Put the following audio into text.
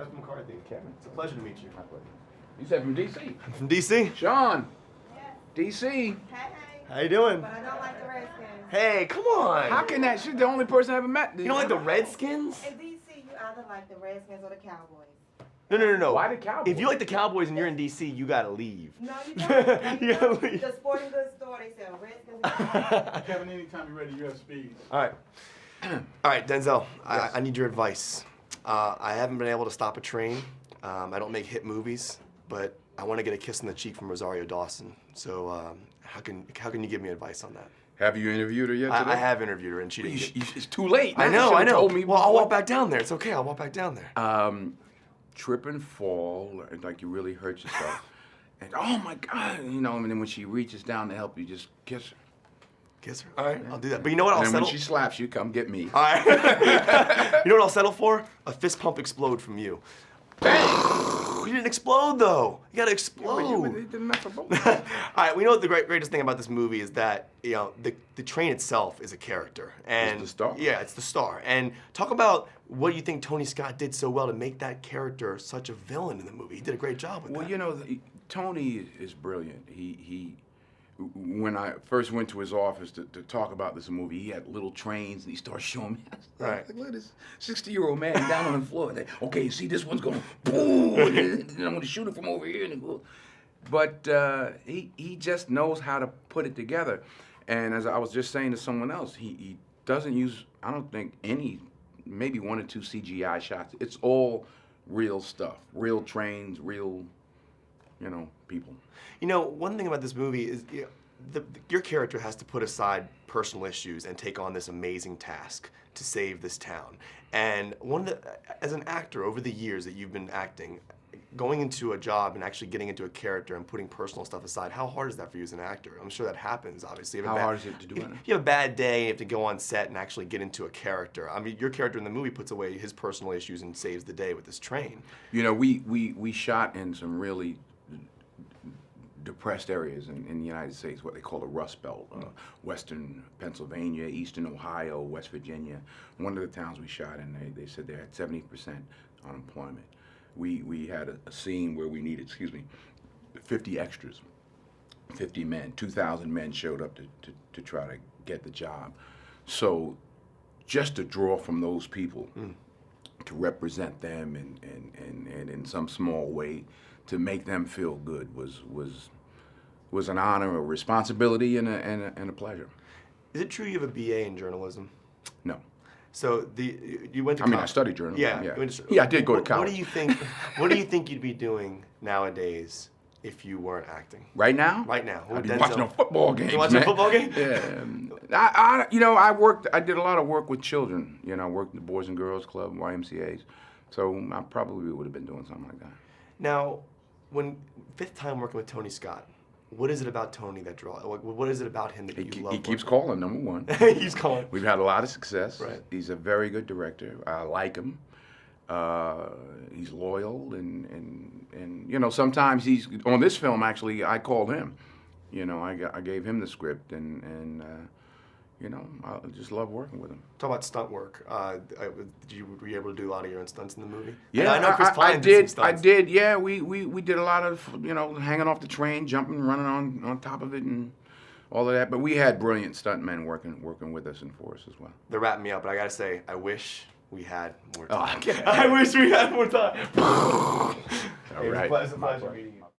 Kevin McCarthy. Kevin. It's a pleasure to meet you. My pleasure. You said from D.C.? I'm from D.C. Sean. Yes. D.C. Hey. How you doing? But I don't like the Redskins. Hey, come on. How can that? She's the only person I ever met. You don't like the Redskins? In D.C., you either like the Redskins or the Cowboys. No. Why the Cowboys? If you like the Cowboys and you're in D.C., you gotta leave. No, you don't. You gotta leave. The sporting goods store, they sell Redskins and Cowboys. Kevin, anytime you're ready, you have speed. All right, Denzel. Yes. I need your advice. I haven't been able to stop a train. I don't make hit movies, but I want to get a kiss on the cheek from Rosario Dawson. So how can you give me advice on that? Have you interviewed her yet today? I have interviewed her, and she didn't. It's too late. I You know. should've told me Well, I'll before. walk back down there. It's okay. I'll walk back down there. Trip and fall, like you really hurt yourself. And oh my God, and then when she reaches down to help you, just kiss her. Kiss her. All right, I'll do that. But you know what? I'll And then settle. when she slaps you, come get me. All right. You know what I'll settle for? A fist pump explode from you. Bang! You didn't explode though. You gotta explode. It didn't mess up both. All right, we know what the greatest thing about this movie is that the train itself is a character, and It's the star. Yeah, it's the star. And talk about what you think Tony Scott did so well to make that character such a villain in the movie. He did a great job with Well, that. Tony is brilliant. When I first went to his office to talk about this movie, he had little trains and he started showing me. Right. Like, look at this 60-year-old man down on the floor. Okay, see, this one's going boom, and then I'm going to shoot it from over here. And it goes. But he just knows how to put it together. And as I was just saying to someone else, he doesn't use, I don't think, maybe one or two CGI shots. It's all real stuff, real trains, real, people. One thing about this movie is your character has to put aside personal issues and take on this amazing task to save this town. And as an actor, over the years that you've been acting, going into a job and actually getting into a character and putting personal stuff aside, how hard is that for you as an actor? I'm sure that happens, obviously. How hard is it to do it? If you have a bad day, you have to go on set and actually get into a character. I mean, your character in the movie puts away his personal issues and saves the day with this train. We shot in some really depressed areas in the United States, what they call the Rust Belt, Western Pennsylvania, Eastern Ohio, West Virginia. One of the towns we shot in, they said they had 70% unemployment. We had a scene where we needed, 50 extras, 50 men, 2,000 men showed up to try to get the job. So just to draw from those people, to represent them and in some small way, to make them feel good was an honor, a responsibility, and a pleasure. Is it true you have a BA in journalism? No. So you went to I studied journalism. Yeah. Yeah, I did go to college. What do you think you'd be doing nowadays if you weren't acting? Right now? Right now. I'd be watching a football game. You watching a football game? Yeah. I did a lot of work with children. I worked in the Boys and Girls Club, YMCA's. So I probably would have been doing something like that. Now, when fifth time working with Tony Scott, what is it about Tony that draws? What is it about him that you love? He keeps calling, number one. He's calling. We've had a lot of success. Right. He's a very good director. I like him. He's loyal and sometimes he's on this film. Actually, I called him. I gave him the script and I just love working with him. Talk about stunt work. Were you able to do a lot of your own stunts in the movie? Yeah, I know Chris Pine I did did. some I stunts. did. Yeah, we did a lot of hanging off the train, jumping, running on top of it, and all of that. But we had brilliant stuntmen working with us and for us as well. They're wrapping me up, but I gotta say, I wish we had more Oh, time. okay. I wish we had more time. All It was right. a pleasure meeting you.